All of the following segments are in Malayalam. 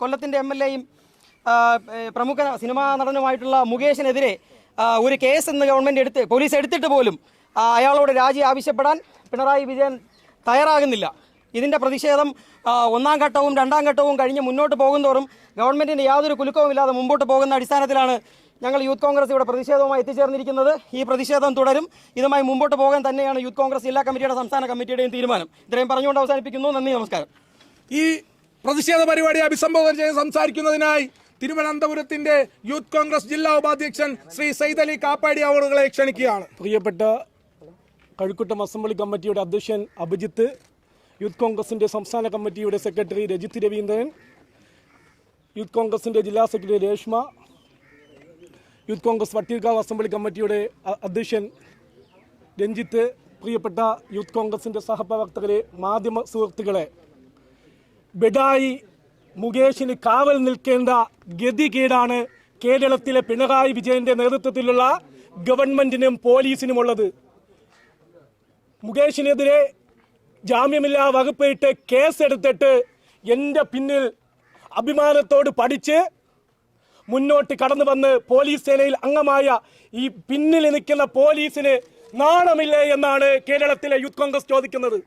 കൊല്ലത്തിൻ്റെ MLA-യും പ്രമുഖ സിനിമാ നടനുമായിട്ടുള്ള മുകേഷിനെതിരെ ഒരു കേസ് ഇന്ന് ഗവൺമെൻറ് പോലീസ് എടുത്തിട്ട് പോലും അയാളോട് രാജി ആവശ്യപ്പെടാൻ പിണറായി വിജയൻ തയ്യാറാകുന്നില്ല. ഇതിൻ്റെ പ്രതിഷേധം ഒന്നാം ഘട്ടവും രണ്ടാം ഘട്ടവും കഴിഞ്ഞ് മുന്നോട്ട് പോകുന്നതോറും ഗവൺമെൻറ്റിന് യാതൊരു കുലുക്കവുമില്ലാതെ മുമ്പോട്ട് പോകുന്ന അടിസ്ഥാനത്തിലാണ് ഞങ്ങൾ യൂത്ത് കോൺഗ്രസ് ഇവിടെ പ്രതിഷേധവുമായി എത്തിച്ചേർന്നിരിക്കുന്നത്. ഈ പ്രതിഷേധം തുടരും. ഇതുമായി മുമ്പോട്ട് പോകാൻ തന്നെയാണ് യൂത്ത് കോൺഗ്രസ് ജില്ലാ കമ്മിറ്റിയുടെ സംസ്ഥാന കമ്മിറ്റിയുടെയും തീരുമാനം. ഇത്രയും പറഞ്ഞുകൊണ്ട് അവസാനിപ്പിക്കുന്നു. നന്ദി, നമസ്കാരം. ഈ പ്രതിഷേധ പരിപാടി അഭിസംബോധന ചെയ്ത് സംസാരിക്കുന്നതിനായി തിരുവനന്തപുരത്തിന്റെ യൂത്ത് കോൺഗ്രസ് ജില്ലാ ഉപാധ്യക്ഷൻ ശ്രീ സൈദ് അലി കാപ്പാടി അവറുകളെ ക്ഷണിക്കുകയാണ്. പ്രിയപ്പെട്ട കഴക്കൂട്ടം അസംബ്ലി കമ്മിറ്റിയുടെ അധ്യക്ഷൻ അഭിജിത്ത്, യൂത്ത് കോൺഗ്രസിന്റെ സംസ്ഥാന കമ്മിറ്റിയുടെ സെക്രട്ടറി രജിത് രവീന്ദ്രൻ, യൂത്ത് കോൺഗ്രസിന്റെ ജില്ലാ secretary Reshma, youth Congress Vattiyoorkavu assembly കമ്മിറ്റിയുടെ അധ്യക്ഷൻ രഞ്ജിത്ത്, പ്രിയപ്പെട്ട യൂത്ത് കോൺഗ്രസിന്റെ സഹപ്രവർത്തകരെ, മാധ്യമ സുഹൃത്തുക്കളെ, ബെഡായി മുകേഷിന് കാവൽ നിൽക്കേണ്ട ഗതികേടാണ് കേരളത്തിലെ പിണറായി വിജയന്റെ നേതൃത്വത്തിലുള്ള ഗവൺമെന്റിനും പോലീസിനുമുള്ളത്. മുകേഷിനെതിരെ ജാമ്യമില്ലാ വകുപ്പിട്ട് കേസെടുത്തിട്ട് എൻ്റെ പിന്നിൽ അഭിമാനത്തോട് പഠിച്ച് മുന്നോട്ട് കടന്നു വന്ന് പോലീസ് സേനയിൽ അംഗമായ ഈ പിന്നിൽ നിൽക്കുന്ന പോലീസിന് നാണമില്ലേ എന്നാണ് കേരളത്തിലെ യൂത്ത് കോൺഗ്രസ് ചോദിക്കുന്നത്.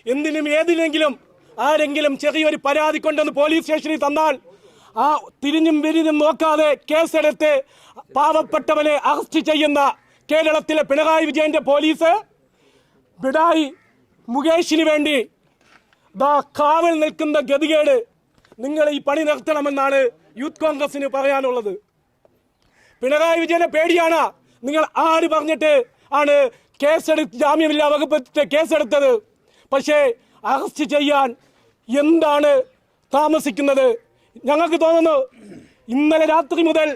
എന്തിനും ഏതിനെങ്കിലും ആരെങ്കിലും ചെറിയൊരു പരാതി കൊണ്ടുവന്ന് പോലീസ് സ്റ്റേഷനിൽ തന്നാൽ ആ തിരിഞ്ഞും വിരിഞ്ഞും നോക്കാതെ കേസെടുത്ത് പാവപ്പെട്ടവനെ അറസ്റ്റ് ചെയ്യുന്ന കേരളത്തിലെ പിണറായി വിജയന്റെ പോലീസ് ബിഡായി മുകേഷിന് വേണ്ടി കാവൽ നിൽക്കുന്ന ഗതികേട് നിങ്ങൾ ഈ പണി നിർത്തണമെന്നാണ് യൂത്ത് കോൺഗ്രസിന് പറയാനുള്ളത്. പിണറായി വിജയനെ പേടിയാണ്. നിങ്ങൾ ആര് പറഞ്ഞിട്ട് ആണ് ജാമ്യമില്ലാ വകുപ്പ് കേസെടുത്തത്? പക്ഷേ അറസ്റ്റ് ചെയ്യാൻ എന്താണ് താമസിക്കുന്നത്? ഞങ്ങൾക്ക് തോന്നുന്നു ഇന്നലെ രാത്രി മുതൽ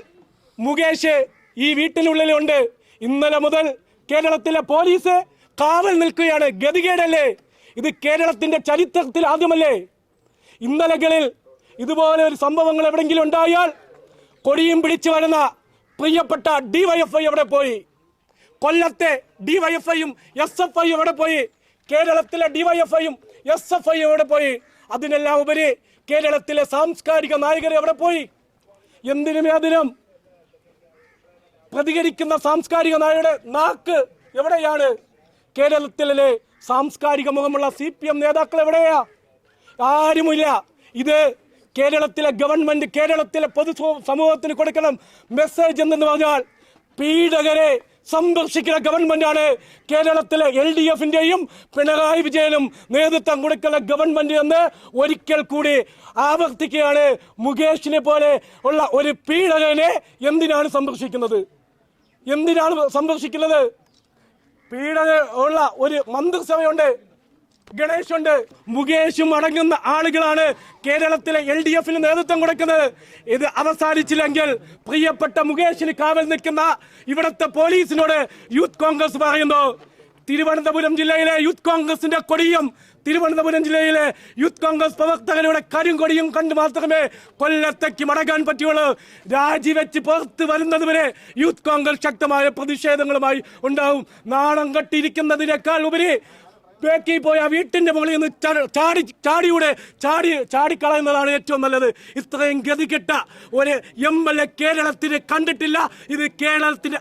മുകേഷ് ഈ വീട്ടിനുള്ളിലുണ്ട്. ഇന്നലെ മുതൽ കേരളത്തിലെ പോലീസ് കാവൽ നിൽക്കുകയാണ്. ഗതികേടല്ലേ ഇത്? കേരളത്തിന്റെ ചരിത്രത്തിൽ ആദ്യമല്ലേ? ഇന്നലകളിൽ ഇതുപോലെ ഒരു സംഭവങ്ങൾ എവിടെയെങ്കിലും ഉണ്ടായാൽ കൊടിയും പിടിച്ചു വരുന്ന പ്രിയപ്പെട്ട DYFI എവിടെ പോയി? കൊല്ലത്തെ DYFIയും SFI എവിടെ പോയി? കേരളത്തിലെ DYFIയും SFI എവിടെ പോയി? അതിനെല്ലാം ഉപരി കേരളത്തിലെ സാംസ്കാരിക നായകർ എവിടെ പോയി? എന്തിനും അതിനും പ്രതികരിക്കുന്ന സാംസ്കാരിക നായകരുടെ നാക്ക് എവിടെയാണ്? കേരളത്തിലെ സാംസ്കാരിക മുഖമുള്ള CPM നേതാക്കൾ എവിടെയാ? ആരുമില്ല. ഇത് കേരളത്തിലെ ഗവൺമെന്റ് കേരളത്തിലെ പൊതു സമൂഹത്തിന് കൊടുക്കണം മെസ്സേജ് എന്തെന്ന് പറഞ്ഞാൽ പീഡകരെ സംരക്ഷിക്കുന്ന ഗവൺമെന്റാണ് കേരളത്തിലെ LDFന്റെയും പിണറായി വിജയനും നേതൃത്വം കൊടുക്കുന്ന ഗവൺമെന്റ് എന്ന് ഒരിക്കൽ കൂടി ആവർത്തിക്കുകയാണ്. മുകേഷിനെ പോലെ ഉള്ള ഒരു പീഡകനെ എന്തിനാണ് സംരക്ഷിക്കുന്നത്? എന്തിനാണ് സംരക്ഷിക്കുന്നത്? പീഡന ഉള്ള ഒരു മന്ത്രിസഭയുണ്ട്, ഗണേശുണ്ട്. മുകേഷും അടങ്ങുന്ന ആളുകളാണ് കേരളത്തിലെ LDFന് നേതൃത്വം കൊടുക്കുന്നത്. ഇത് അവസാനിച്ചില്ലെങ്കിൽ പ്രിയപ്പെട്ട മുകേഷിന് കാവൽ നിൽക്കുന്ന ഇവിടുത്തെ പോലീസിനോട് യൂത്ത് കോൺഗ്രസ് പറയുന്നു, തിരുവനന്തപുരം ജില്ലയിലെ യൂത്ത് കോൺഗ്രസിന്റെ കൊടിയും തിരുവനന്തപുരം ജില്ലയിലെ യൂത്ത് കോൺഗ്രസ് പ്രവർത്തകരുടെ കരിങ്കൊടിയും കണ്ട് മാത്രമേ കൊല്ലത്തേക്ക് മടങ്ങാൻ പറ്റുള്ളൂ. രാജിവെച്ച് പുറത്ത് വരുന്നതുവരെ യൂത്ത് കോൺഗ്രസ് ശക്തമായ പ്രതിഷേധങ്ങളുമായി ഉണ്ടാവും. നാണം കെട്ടിയിരിക്കുന്നതിനേക്കാൾ ഉപരി ബേക്കി പോയ വീട്ടിന്റെ മുകളിൽ നിന്ന് ചാടിക്കളയുന്നതാണ് ഏറ്റവും നല്ലത്. ഇത്രയും ഗതികെട്ട ഒരു MLA കേരളത്തിന് കണ്ടിട്ടില്ല. ഇത് കേരളത്തിന്റെ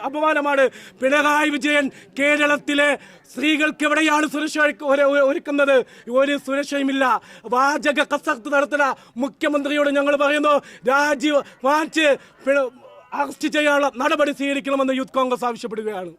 അപമാനമാണ്. പിണറായി വിജയൻ കേരളത്തിലെ സ്ത്രീകൾക്ക് എവിടെയാണ് സുരക്ഷ ഒരുക്കുന്നത്? ഒരു സുരക്ഷയുമില്ല. വാചക കസർത്ത് നടത്തുന്ന മുഖ്യമന്ത്രിയോട് ഞങ്ങൾ പറയുന്നു, വാങ്ങിച്ച് അറസ്റ്റ് ചെയ്യാനുള്ള നടപടി സ്വീകരിക്കണമെന്ന് യൂത്ത് കോൺഗ്രസ് ആവശ്യപ്പെടുകയാണ്.